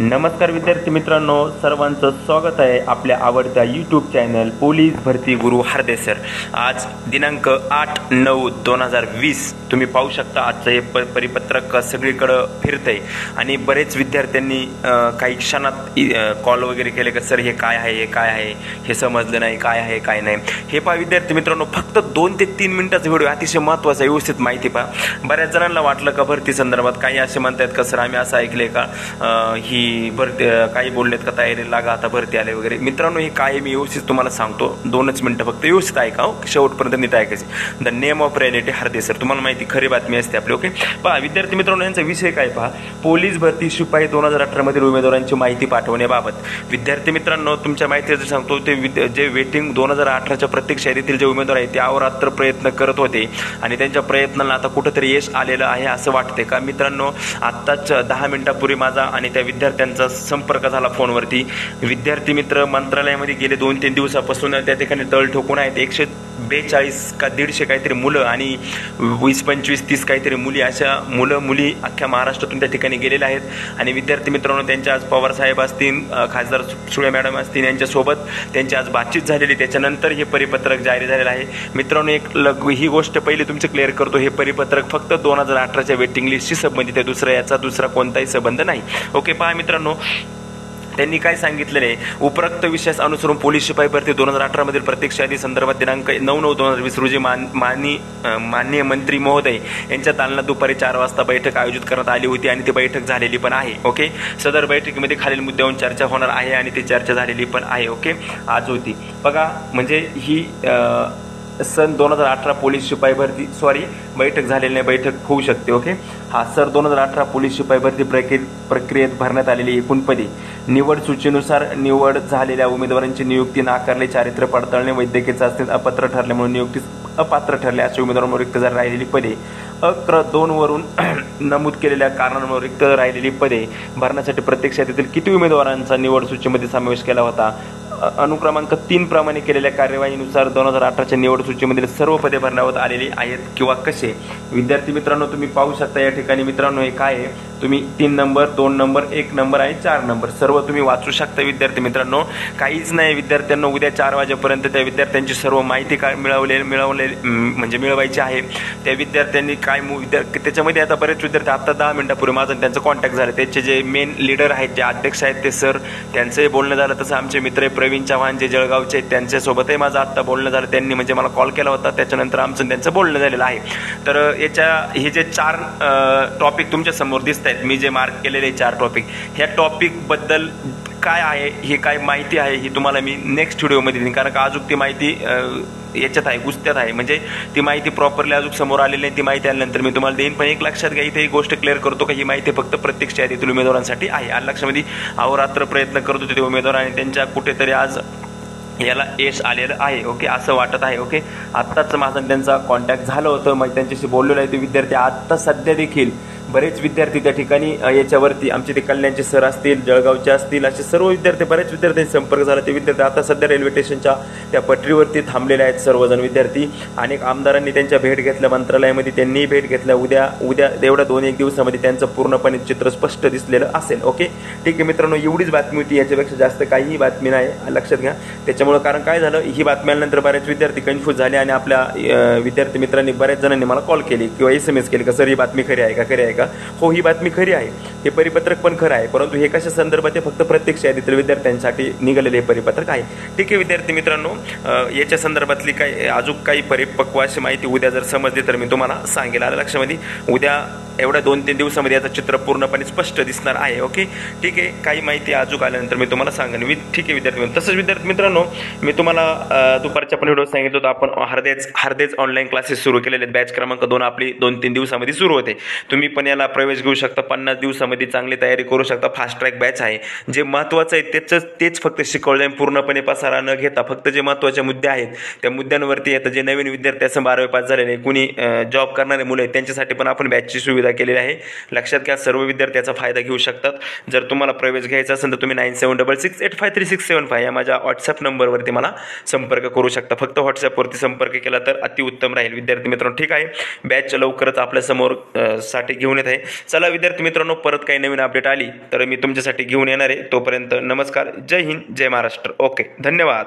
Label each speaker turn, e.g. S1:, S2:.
S1: नमस्कार विद्यार्थी मित्रांनो, सर्वांचं स्वागत आहे आपल्या आवडत्या यूट्यूब चॅनल पोलीस भरती गुरु हरदे सर। आज दिनांक 8/9/2020 तुम्ही पाहू शकता आजचं हे परिपत्रक सगळीकडे फिरतंय आणि बरेच विद्यार्थ्यांनी काही क्षणात कॉल वगैरे केले की सर हे काय आहे, हे काय आहे, हे समजलं नाही, काय आहे काय नाही। हे पहा विद्यार्थी मित्रांनो, फक्त 2 ते 3 मिनिटाचा व्हिडिओ, अतिशय महत्त्वाचा व्यवस्थित माहिती पहा। बऱ्याच जणांना वाटलं का भरती संदर्भात काही असे म्हणतात का सर आम्ही असं ऐकले का ही भरती काही बोललेत का तयारी लागा आता भरती आले वगैरे। मित्रांनो हे काय मी व्यवस्थित तुम्हाला सांगतो, 2च मिनिटं फक्त व्यवस्थित ऐका हो, शेवटपर्यंत नीट ऐकायचे। The name of reality Harde sir, तुम्हाला माहिती खरी बातमी असते आपली। ओके पहा विद्यार्थी मित्रांनो, यांचा विषय काय पहा, पोलीस भरती शिपाई 2018 मधील उमेदवारांची माहिती पाठवण्याबाबत। विद्यार्थी मित्रांनो तुमच्या माहितीचं सांगतो, ते जे वेटिंग 2018च्या प्रत्येक यादीतील जे उमेदवार आहेत ते अहोरात्र प्रयत्न करत होते आणि त्यांच्या प्रयत्नाला आता कुठेतरी यश आलेलं आहे असं वाटते का मित्रांनो। आत्ताच 10 मिनिटापूर्वी माझा आणि त्या विद्यार्थ्यांचा संपर्क झाला फोनवरती। विद्यार्थी मित्र मंत्रालयामध्ये गेले 2-3 दिवसापासून त्या ठिकाणी तळ ठोकून आहेत। 142 का 150 काहीतरी मुलं आणि 20, 25, 30 काहीतरी मुली, अशा मुलं मुली अख्ख्या महाराष्ट्रातून त्या ठिकाणी गेलेले आहेत। आणि विद्यार्थी मित्रांनो त्यांच्या आज पवार साहेब असतील, खासदार सुळे मॅडम असतील, यांच्यासोबत त्यांची आज बातचीत झालेली, त्याच्यानंतर हे परिपत्रक जारी झालेलं आहे। मित्रांनो ही गोष्ट पहिली तुमची क्लिअर करतो, हे परिपत्रक फक्त 2018च्या वेटिंग लिस्टशी संबंधित आहे, याचा दुसरा कोणताही संबंध नाही। ओके पहा मित्रांनो, त्यांनी काय सांगितलेले, उपरोक्त विषयास अनुसरून पोलीस शिपाई भरती 2018 मधील प्रत्यक्ष यादी संदर्भात दिनांक 9/9/2020 रोजी माननीय मंत्री महोदय यांच्या दालनात दुपारी 4 वाजता बैठक आयोजित करण्यात आली होती आणि ती बैठक झालेली पण आहे। ओके सदर बैठकीमध्ये खालील मुद्द्यावर चर्चा होणार आहे आणि ती चर्चा झालेली पण आहे। ओके आज होती बघा, म्हणजे ही सन 2018 पोलीस शिपाई भरती बैठक झालेली नाही, बैठक होऊ शकते। ओके हा सर 2018 पोलीस शिपाई भरती प्रक्रियेत भरण्यात आलेली एकूण पदे, निवड सूचीनुसार निवड झालेल्या उमेदवारांची नियुक्ती नाकारले, चारित्र्य पडताळणे, वैद्यकीय चाचणीत अपात्र ठरल्यामुळे नियुक्तीस अपात्र ठरले अशा उमेदवारांवर रिक्त राहिलेली पदे, क्रमांक 2 वरून नमूद केलेल्या कारणांवर रिक्त राहिलेली पदे भरण्यासाठी प्रत्यक्ष यादीतील किती उमेदवारांचा निवड सूचीमध्ये समावेश केला होता। अनुक्रमांक 3 प्रमाणे केलेल्या कार्यवाहीनुसार 2018च्या निवड सूचीमधील सर्व पदे भरण्यात आलेली आहेत किंवा कसे। विद्यार्थी मित्रांनो तुम्ही पाहू शकता या ठिकाणी मित्रांनो हे काय आहे, तुम्ही 3 नंबर, 2 नंबर, 1 नंबर आणि 4 नंबर सर्व तुम्ही वाचू शकता। विद्यार्थी मित्रांनो काहीच नाही विद्यार्थ्यांना, उद्या 4 वाजेपर्यंत त्या विद्यार्थ्यांची सर्व माहिती काय मिळवायची आहे। त्या विद्यार्थ्यांनी काय त्याच्यामध्ये आता बरेच विद्यार्थी आता 10 मिनिटापूर्वी माझं त्यांचं कॉन्टॅक्ट झालं, त्याचे जे मेन लीडर आहेत, जे अध्यक्ष आहेत ते सर, त्यांचंही बोलणं झालं। तसं आमचे मित्र प्रवीण चव्हाण जे जळगावचे आहेत त्यांच्यासोबतही माझं आत्ता बोलणं झालं, त्यांनी म्हणजे मला कॉल केला होता, त्याच्यानंतर आमचं त्यांचं बोलणं झालेलं आहे। तर हे जे 4 टॉपिक तुमच्या समोर दिसत आहेत, मी जे मार्क केलेले 4 टॉपिक, ह्या टॉपिकबद्दल काय आहे, हे काय माहिती आहे, ही तुम्हाला मी नेक्स्ट व्हिडिओमध्ये देईन, कारण का अजून ती माहिती याच्यात आहे, गुस्त्यात आहे, म्हणजे ती माहिती प्रॉपरली अजून समोर आलेली नाही। ती माहिती आल्यानंतर मी तुम्हाला देईन, पण एक लक्षात घ्या, इथे एक गोष्ट क्लिअर करतो का ही माहिती फक्त प्रत्यक्ष यादीतील उमेदवारांसाठी आहे। आणि लक्षामध्ये अहोरात्र प्रयत्न करत होते ते उमेदवार आणि त्यांच्या कुठेतरी आज याला यश आलेलं आहे। ओके असं वाटत आहे। ओके आत्ताच माझं त्यांचा कॉन्टॅक्ट झालं होतं, मग त्यांच्याशी बोललेलं आहे ते विद्यार्थी। आत्ता सध्या देखील बरेच विद्यार्थी त्या ठिकाणी याच्यावरती, आमचे ते कल्याणचे सर असतील, जळगावचे असतील, असे सर्व विद्यार्थी, बरेच विद्यार्थ्यांशी संपर्क झाला। ते विद्यार्थी आता सध्या रेल्वे स्टेशनच्या त्या पटरीवरती थांबलेले आहेत सर्वजण विद्यार्थी। अनेक आमदारांनी त्यांच्या भेट घेतल्या मंत्रालयामध्ये, त्यांनीही भेट घेतल्या। उद्या एवढ्या 2-1 दिवसामध्ये त्यांचं पूर्णपणे चित्र स्पष्ट दिसलेलं असेल। ओके ठीक आहे मित्रांनो, एवढीच बातमी होती, याच्यापेक्षा जास्त काहीही बातमी नाही, लक्षात घ्या। त्याच्यामुळे कारण काय झालं, ही बातमी आल्यानंतर बरेच विद्यार्थी कन्फ्यूज झाले आणि आपल्या विद्यार्थी मित्रांनी बऱ्याच जणांनी मला कॉल केले किंवा SMS केले का सर ही बातमी खरी आहे का, खरी आहे का। हो ही बातमी खरी आहे, हे परिपत्रक पण खरं आहे, परंतु हे कशा संदर्भात आहे, फक्त प्रत्यक्ष यादीतील विद्यार्थ्यांसाठी निघालेले हे परिपत्रक आहे। ठीक आहे विद्यार्थी मित्रांनो, याच्या संदर्भातली काही अजून काही परिपक्व अशी माहिती उद्या जर समजली तर मी तुम्हाला सांगेल। आलं लक्षामध्ये, उद्या एवढ्या 2-3 दिवसामध्ये याचं चित्र पूर्णपणे स्पष्ट दिसणार आहे। ओके ठीक आहे, काही माहिती अजून आल्यानंतर मी तुम्हाला सांगेन। ठीक आहे विद्यार्थी, तसंच विद्यार्थी मित्रांनो मी तुम्हाला दुपारच्या पण व्हिडिओ सांगितलं होतं, आपण हरदेच ऑनलाईन क्लासेस सुरू केलेले आहेत। बॅच क्रमांक 2 आपली 2-3 दिवसामध्ये सुरू होते, तुम्ही पण याला प्रवेश घेऊ शकता। 50 दिवसामध्ये चांगली तयारी करू शकता। फास्ट ट्रॅक बॅच आहे, जे महत्त्वाचं आहे तेच फक्त शिकवलं जाईल, पूर्णपणे पसारा न घेता फक्त जे महत्त्वाचे मुद्दे आहेत त्या मुद्द्यांवरती येतं। जे नवीन विद्यार्थी असं 12वी पास झालेले, कुणी जॉब करणारे मुलं आहेत त्यांच्यासाठी पण आपण बॅचची सुविधा सुविधा केलेली आहे. लक्षात घ्या, सर्व विद्यार्थी याचा फायदा घेऊ शकतात. जर तुम्हाला प्रवेश घ्यायचा असेल तर तुम्ही 9766853675 या माझ्या व्हॉट्सअप नंबरवरती मला संपर्क करू शकता. फक्त व्हॉट्सअपवरती संपर्क केला तर अतिउत्तम राहील विद्यार्थी मित्रांनो. ठीक आहे, बॅच लवकरच आपल्यासमोर साठी घेऊन येत आहे. चला विद्यार्थी मित्रांनो, परत काही नवीन अपडेट आली तर मी तुमच्यासाठी घेऊन येणार आहे. तोपर्यंत नमस्कार, जय हिंद, जय महाराष्ट्र. ओके, धन्यवाद.